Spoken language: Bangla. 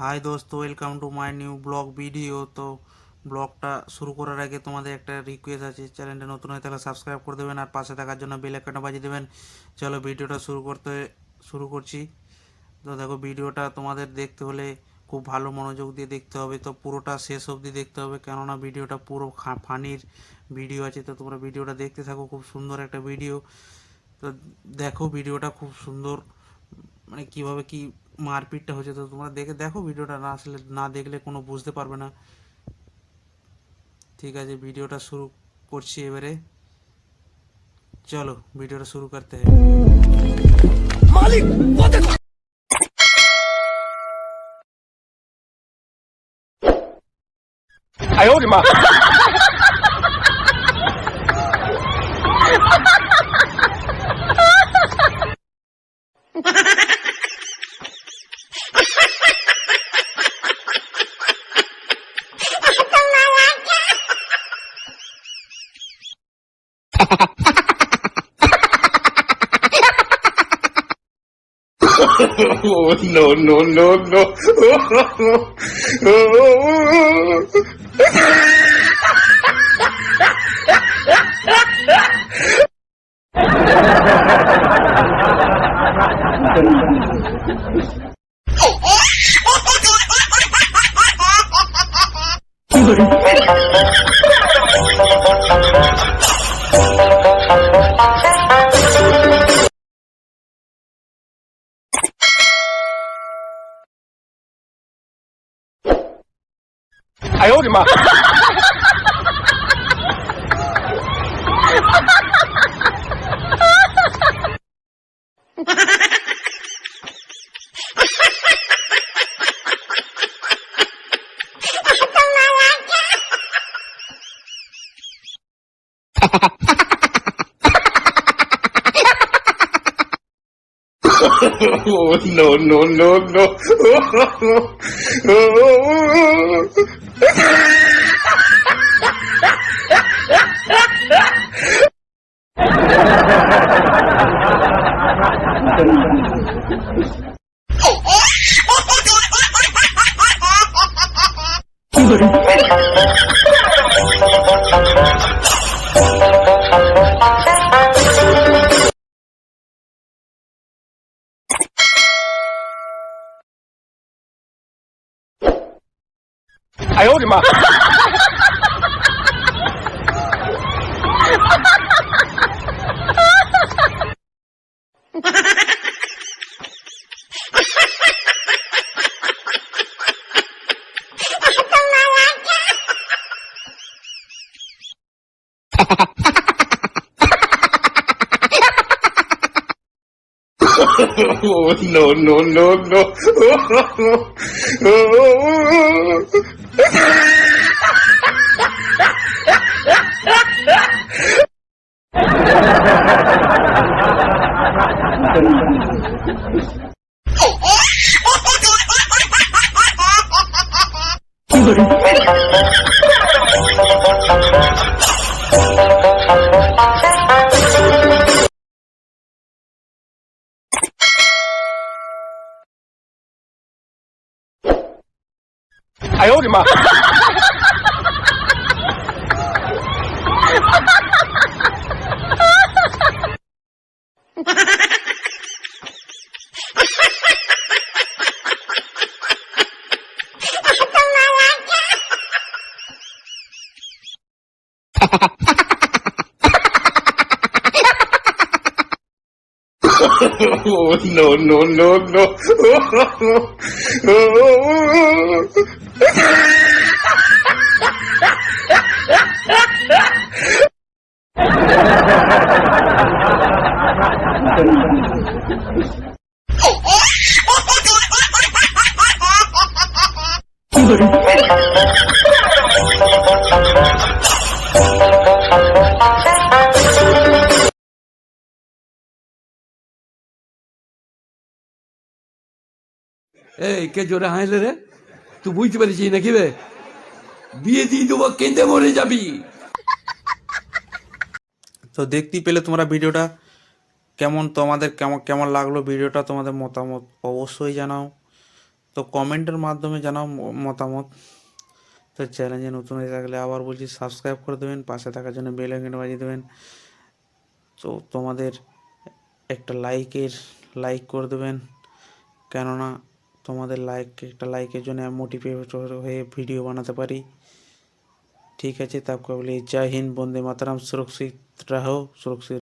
হাই দোস্ত, welcome to my new blog video. তো ব্লগটা শুরু করার আগে তোমাদের একটা রিকোয়েস্ট আছে, চ্যানেলটা নতুন হয়ে তাহলে সাবস্ক্রাইব করে দেবেন আর পাশে থাকার জন্য বেল আইকনটা বাজিয়ে দেবেন। চলো ভিডিওটা শুরু করছি। তো দেখো, ভিডিওটা তোমাদের দেখতে হলে খুব ভালো মনোযোগ দিয়ে দেখতে হবে, তো পুরোটা শেষ অবধি দেখতে হবে, কেননা ভিডিওটা পুরো ফানির ভিডিও আছে। তো তোমরা ভিডিওটা দেখতে থাকো, খুব সুন্দর একটা ভিডিও। তো দেখো ভিডিওটা খুব সুন্দর, মানে কিভাবে কি মারপিটটা হচ্ছে। তো তোমরা দেখো ভিডিওটা, না আসলে না দেখলে কোনো বুঝতে পারবে না। ঠিক আছে, ভিডিওটা শুরু করছি এবারে। চলো ভিডিওটা শুরু করতে हैं। मालिक वो देखो। आयो रे माँ। Oh, no, no, no, no.哎呦我的妈！Oh, no, no, no, no.哎呦我的妈！Oh, no, no, no, no.哎呦我的妈！Oh, no, no, no, no. এই কে জোরে হাসলে রে? তুই বুঝতে পারছিস নাকি বে? বিয়ে দিয়ে দেবো, কেঁদে মরে যাবি। তো দেখতেই পেলে তোমরা ভিডিওটা, কেমন তোমাদের কেমন কেমন লাগলো ভিডিওটা, তোমাদের মতামত অবশ্যই জানাও। তো তো কমেন্টের মাধ্যমে জানাও মতামত। তো চ্যানেলে নতুন হয়ে থাকলে আবার বলছি সাবস্ক্রাইব করে দেবেন, পাশে থাকার জন্য বেল আইকন বাজিয়ে দেবেন। তো তোমাদের একটা লাইক করে দেবেন, কেননা তোমাদের একটা লাইকের জন্য আমি মোটিভেট হয়ে ভিডিও বানাতে পারি। ঠিক আছে, তারপর বলি জয় হিন্দ, বন্দে মাতরম, সুরক্ষিত রাহো, সুরক্ষিত